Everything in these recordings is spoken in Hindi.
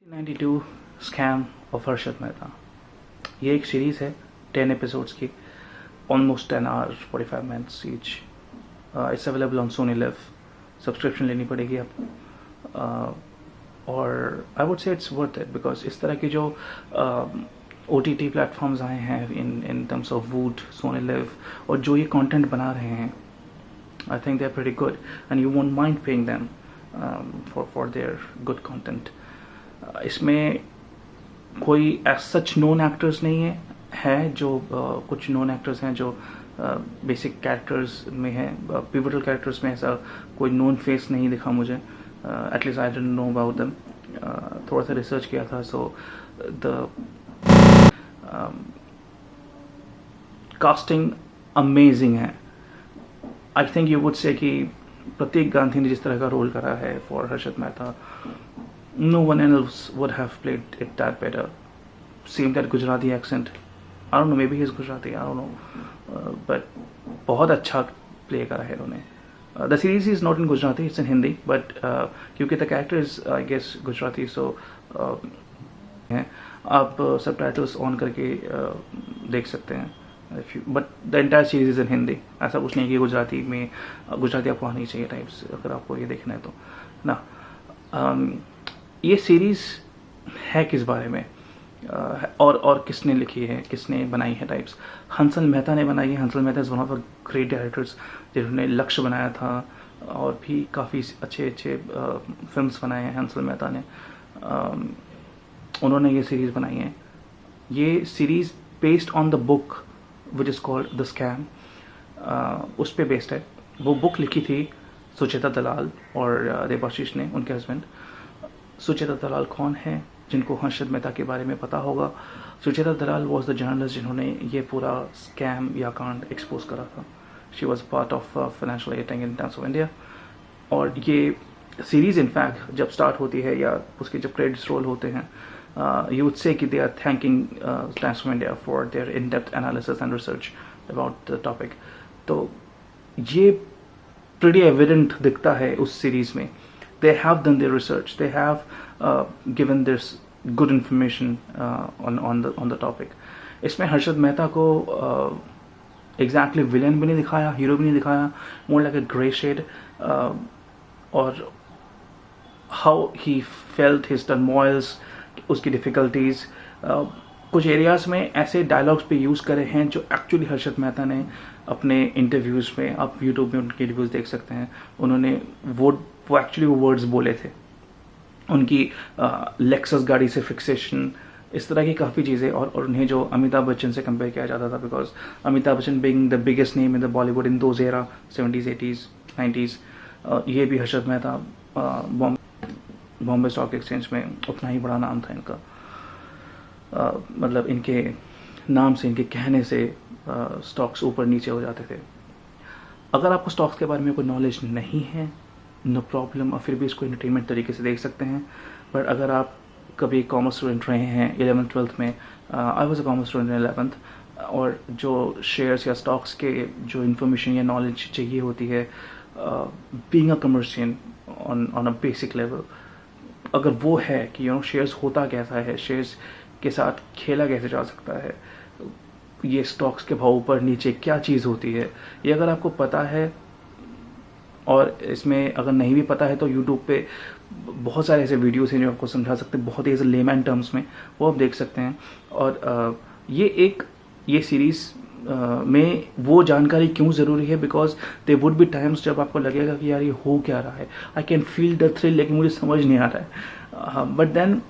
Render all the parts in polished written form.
92 स्कैम ऑफ हर्षद मेहता। ये एक सीरीज़ है 10 एपिसोड्स की, almost 10 hours 45 minutes each. It's available on Sony live. Subscription लेनी पड़ेगी आपको, और I would say it's worth it because इस तरह की जो OTT प्लेटफॉर्म्स आए हैं इन टर्म्स ऑफ वूट, सोनी लिव, और जो ये कंटेंट बना रहे हैं, I think they are pretty good and you won't mind paying them for their good content. इसमें कोई एज सच नोन एक्टर्स नहीं है जो कुछ नोन एक्टर्स हैं जो बेसिक कैरेक्टर्स में है, पिवटल कैरेक्टर्स में ऐसा कोई नोन फेस नहीं दिखा मुझे। At least I didn't know about them. थोड़ा सा रिसर्च किया था, सो द कास्टिंग अमेजिंग है। I think you would say कि प्रतीक गांधी ने जिस तरह का रोल करा है for Harshad Mehta, no one else would have played it that better. Same that Gujarati accent. I don't know, maybe he's Gujarati, I don't know. But बहुत अच्छा play करा है उन्होंने. The series is not in Gujarati, it's in Hindi, but क्योंकि the character is, I guess, Gujarati, so आप subtitles on करके देख सकते हैं. But the entire series is in Hindi. ऐसा कुछ नहीं कि गुजराती में गुजराती आपको आनी चाहिए टाइप्स, अगर आपको ये देखना है तो ना। ये सीरीज़ है किस बारे में, और किसने लिखी है, किसने बनाई है टाइप्स। हंसल मेहता ने बनाई है। Hansal Mehta is one of the great directors जिन्होंने लक्ष्य बनाया था और भी काफ़ी अच्छे फिल्म्स बनाए हैं हंसल मेहता ने। उन्होंने ये सीरीज़ बनाई है। ये series based on the book which is called the scam, उस पर बेस्ड है। वो बुक लिखी थी सुचेता दलाल और देवाशीष ने, उनके हस्बैंड। सुचेता दलाल कौन है जिनको हर्षद मेहता के बारे में पता होगा? सुचेता दलाल वॉज द जर्नलिस्ट जिन्होंने ये पूरा स्कैम या कांड एक्सपोज करा था। She was part of financial editing in times of India. और ये सीरीज़ इनफैक्ट जब स्टार्ट होती है या उसके जब क्रेडिट्स रोल होते हैं, यू वुड से कि they are thanking Times of India for their in depth analysis and research about the topic. तो ये प्रीटी एविडेंट दिखता है उस सीरीज़ में। They have done their research. They have given this good information on the topic. इसमें हर्षद मेहता को exactly villain भी नहीं दिखाया, हीरो भी नहीं दिखाया, more like a grey shade, और how he felt his turmoils, उसकी difficulties, कुछ एरियाज में ऐसे डायलॉग्स पे यूज़ करे हैं जो एक्चुअली हर्षद मेहता ने अपने इंटरव्यूज़ में, आप यूट्यूब में उनके रिव्यूज़ देख सकते हैं, उन्होंने वो एक्चुअली वो वर्ड्स बोले थे। उनकी लेक्सस गाड़ी से फिक्सेशन, इस तरह की काफ़ी चीज़ें। और उन्हें जो अमिताभ बच्चन से कंपेयर किया जाता था, because Amitabh Bachchan being the biggest name in the Bollywood in those era 70s 80s 90s, ये भी हर्षद मेहता बॉम्बे स्टॉक एक्सचेंज में उतना ही बड़ा नाम था इनका। मतलब इनके नाम से, इनके कहने से स्टॉक्स ऊपर नीचे हो जाते थे। अगर आपको स्टॉक्स के बारे में कोई नॉलेज नहीं है, नो प्रॉब्लम, और फिर भी इसको एंटरटेनमेंट तरीके से देख सकते हैं। बट अगर आप कभी कॉमर्स स्टूडेंट रहे हैं 11th 12th में, I was a commerce student in 11th, और जो शेयर्स या स्टॉक्स के जो इन्फॉर्मेशन या नॉलेज चाहिए होती है being a commercian on a basic level, अगर वो है कि शेयर्स होता कैसा है, शेयर्स के साथ खेला कैसे जा सकता है, ये स्टॉक्स के भाव ऊपर नीचे क्या चीज़ होती है, ये अगर आपको पता है, और इसमें अगर नहीं भी पता है तो यूट्यूब पे बहुत सारे ऐसे वीडियोस हैं जो आपको समझा सकते हैं बहुत ही ऐसे लेमैन टर्म्स में, वो आप देख सकते हैं। और ये सीरीज़ में वो जानकारी क्यों ज़रूरी है, because they would be times जब आपको लगेगा कि यार ये हो क्या रहा है, I can feel the thrill, लेकिन मुझे समझ नहीं आ रहा है। बट देन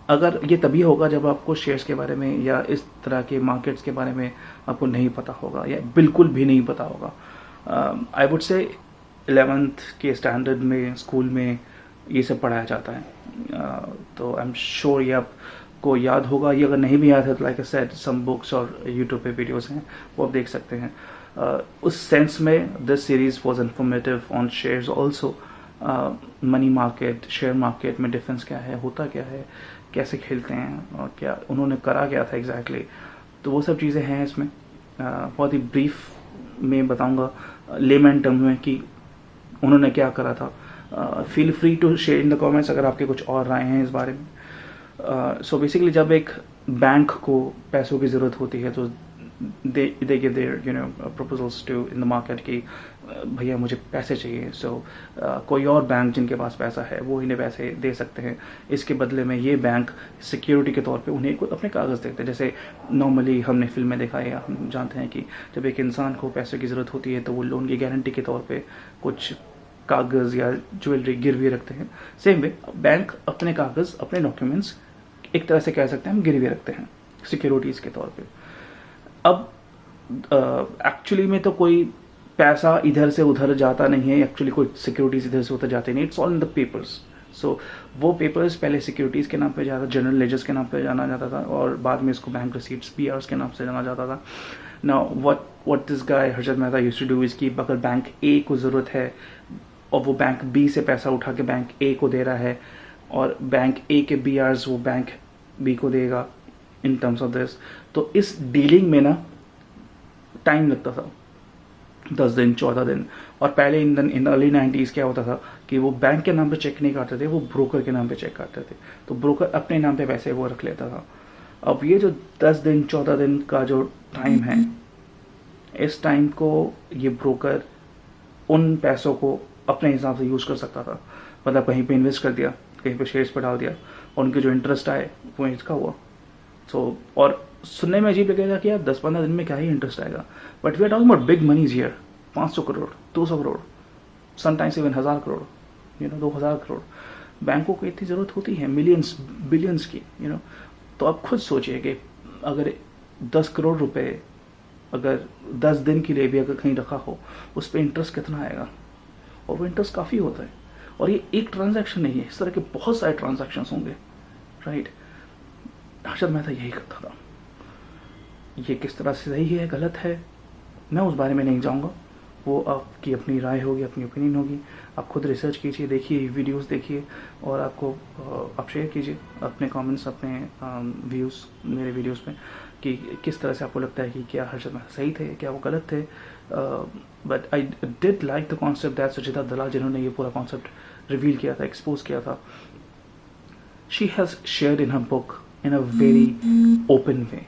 अगर ये तभी होगा जब आपको शेयर्स के बारे में या इस तरह के मार्केट्स के बारे में आपको नहीं पता होगा, या बिल्कुल भी नहीं पता होगा। आई वुड से 11th के स्टैंडर्ड में स्कूल में ये सब पढ़ाया जाता है, तो आई एम श्योर ये आपको याद होगा। ये अगर नहीं भी याद है तो like I said, some books और यूट्यूब पे वीडियोस हैं, वो आप देख सकते हैं। उस सेंस में this series was informative on shares also. Money market, share market में डिफरेंस क्या है, होता क्या है, कैसे खेलते हैं, और क्या उन्होंने करा क्या था एग्जैक्टली, तो वो सब चीज़ें हैं इसमें। बहुत ही ब्रीफ में बताऊंगा लेमैन टर्म में कि उन्होंने क्या करा था। Feel free to share in the comments अगर आपके कुछ और राय हैं इस बारे में। सो बेसिकली जब एक बैंक को पैसों की ज़रूरत होती है तो they give their proposals to in the market कि भैया मुझे पैसे चाहिए. सो कोई और बैंक जिनके पास पैसा है वो इन्हें पैसे दे सकते हैं. इसके बदले में ये बैंक सिक्योरिटी के तौर पे उन्हें अपने कागज़ देते हैं. जैसे नॉर्मली हमने फिल्म में देखा है या हम जानते हैं कि जब एक इंसान को पैसों की ज़रूरत होती है तो वो लोन की गारंटी के तौर पर कुछ कागज़ या ज्वेलरी गिरवी रखते हैं. सेम वे बैंक अपने कागज़, अपने डॉक्यूमेंट्स एक तरह से कह सकते हैं हम गिरवी रखते हैं सिक्योरिटीज़ के तौर पे. अब एक्चुअली में तो कोई पैसा इधर से उधर जाता नहीं है, एक्चुअली कोई सिक्योरिटीज़ इधर से उधर जाते नहीं. It's all in the papers. So वो पेपर्स पहले सिक्योरिटीज़ के नाम पे जाता था, जनरल लेजर्स के नाम पे जाना जाता था, और बाद में इसको बैंक रिसीट्स BRs के नाम से जाना जाता था. Now what this guy Harshad Mehta used to do is कि अगर बैंक A को ज़रूरत है और वो बैंक B से पैसा उठा के बैंक A को दे रहा है और बैंक A के BRs वो बैंक B को देगा इन टर्म्स ऑफ दिस, तो इस डीलिंग में ना टाइम लगता था 10 दिन 14 दिन. और पहले इन अर्ली 90s क्या होता था कि वो बैंक के नाम पे चेक नहीं काटते थे, वो ब्रोकर के नाम पे चेक काटते थे. तो ब्रोकर अपने नाम पे पैसे वो रख लेता था. अब ये जो 10 दिन 14 दिन का जो टाइम है, इस टाइम को ये ब्रोकर उन पैसों को अपने हिसाब से यूज़ कर सकता था. मतलब कहीं पे इन्वेस्ट कर दिया, कहीं पे शेयर्स पर डाल दिया, और उनके जो इंटरेस्ट आए वो इसका हुआ. सो और सुनने में अजीब लगेगा कि यार 10-15 दिन में क्या ही इंटरेस्ट आएगा, but we are talking about big monies here. 500 crore, 200 crore, sometimes even 1000 crore, 2000 crore. बैंकों को इतनी ज़रूरत होती है मिलियंस बिलियंस की. तो आप खुद सोचिए कि अगर 10 करोड़ रुपए अगर 10 दिन के लिए भी अगर कहीं रखा हो, उस पर इंटरेस्ट कितना आएगा. और वो इंटरेस्ट काफ़ी होता है. और ये एक ट्रांजैक्शन नहीं है, इस तरह के बहुत सारे ट्रांजैक्शन होंगे, राइट. हर्षद मेहता यही करता था. ये किस तरह से सही है गलत है मैं उस बारे में नहीं जाऊंगा, वो आपकी अपनी राय होगी, अपनी ओपिनियन होगी. आप खुद रिसर्च कीजिए, देखिए वीडियोस देखिए, और आप शेयर कीजिए अपने कमेंट्स, अपने व्यूज़ मेरे वीडियोस में कि किस तरह से आपको लगता है कि क्या हर्षद मेहता सही थे, क्या वो गलत थे. But I did like the concept that Suchita Dalal जिन्होंने ये पूरा कॉन्सेप्ट रिवील किया था, एक्सपोज किया था. She has shared in her book in a very open way.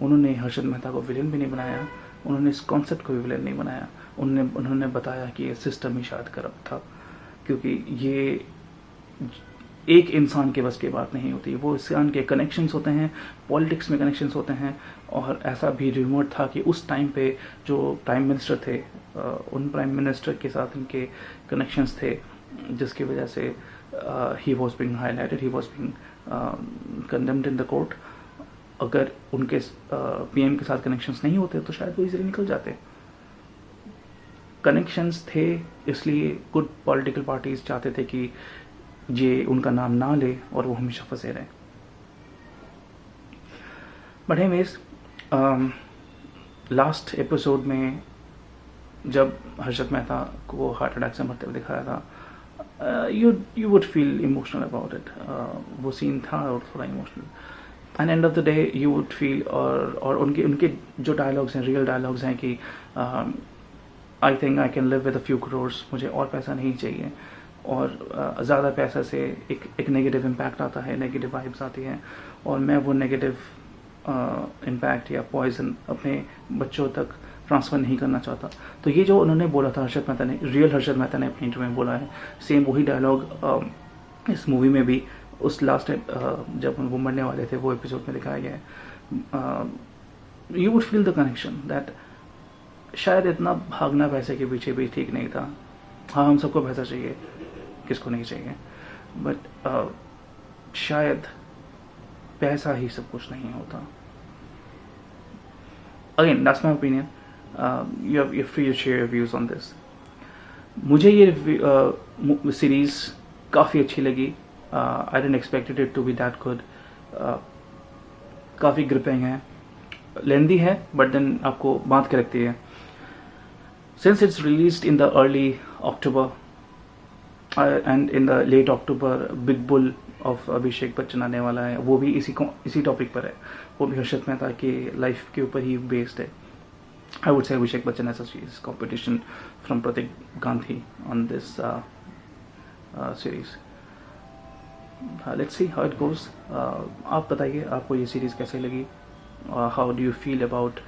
उन्होंने हर्षद मेहता को विलेन भी नहीं बनाया, उन्होंने इस कॉन्सेप्ट को भी विलेन नहीं बनाया. उन्होंने बताया कि ये सिस्टम ही शायद करप्ट था, क्योंकि ये एक इंसान के बस की बात नहीं होती. वो इंसान के कनेक्शंस होते हैं, पॉलिटिक्स में कनेक्शंस होते हैं. और ऐसा भी रिमोट था कि उस टाइम पे जो प्राइम मिनिस्टर थे, उन प्राइम मिनिस्टर के साथ इनके कनेक्शंस थे, जिसकी वजह से he was being highlighted, he was being condemned in the court. अगर उनके PM के साथ कनेक्शंस नहीं होते तो शायद वो इजीली निकल जाते. कनेक्शंस थे, इसलिए गुड पॉलिटिकल पार्टीज चाहते थे कि ये उनका नाम ना ले और वो हमेशा फंसे रहे. बट एनीवेज, लास्ट एपिसोड में जब हर्षद मेहता को हार्ट अटैक से मरते हुए दिखाया था, you would feel emotional about it. वो सीन था और थोड़ा emotional. And end of the day you would feel, और उनके जो डायलॉग्स हैं, रियल डायलॉग्स हैं कि I think I can live with a few crores, मुझे और पैसा नहीं चाहिए. और ज़्यादा पैसा से एक नेगेटिव इम्पैक्ट आता है, नेगेटिव वाइब्स आती हैं, और मैं वो नेगेटिव इम्पैक्ट या पॉइजन अपने बच्चों तक ट्रांसफ़र नहीं करना चाहता. तो ये जो उन्होंने बोला था हर्षद मेहता ने, रियल हर्षद मेहता ने अपनी इंटरव्यू में बोला है, सेम वही डायलॉग इस मूवी में भी उस लास्ट जब वो मरने वाले थे वो एपिसोड में दिखाया गया है. You would feel the connection that शायद इतना भागना पैसे के पीछे भी ठीक नहीं था. हाँ, हम सबको पैसा चाहिए, किसको नहीं चाहिए, बट शायद पैसा ही सब कुछ नहीं होता. Again that's my opinion. You free to share your views on this. मुझे ये सीरीज काफ़ी अच्छी लगी. I didn't expected it to be that good. काफ़ी ग्रिपिंग है, लेंदी है, बट देन आपको बांध के रखती है. Since it's released in the early October and in the late October, Big Bull of Abhishek Bachchan आने वाला है, वो भी इसी टॉपिक पर है. वो भी हर्षद मेहता के लाइफ के ऊपर ही बेस्ड है. I would say Abhishek Bachchan has a competition from Pratik Gandhi on this series. Let's see how it goes. आप बताइए आपको ये सीरीज़ कैसे लगी. How do you feel about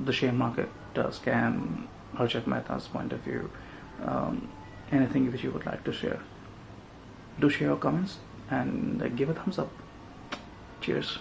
the share market scam, Harshit Mehta's point of view, anything which you would like to share. Do share your comments and give a thumbs up. Cheers.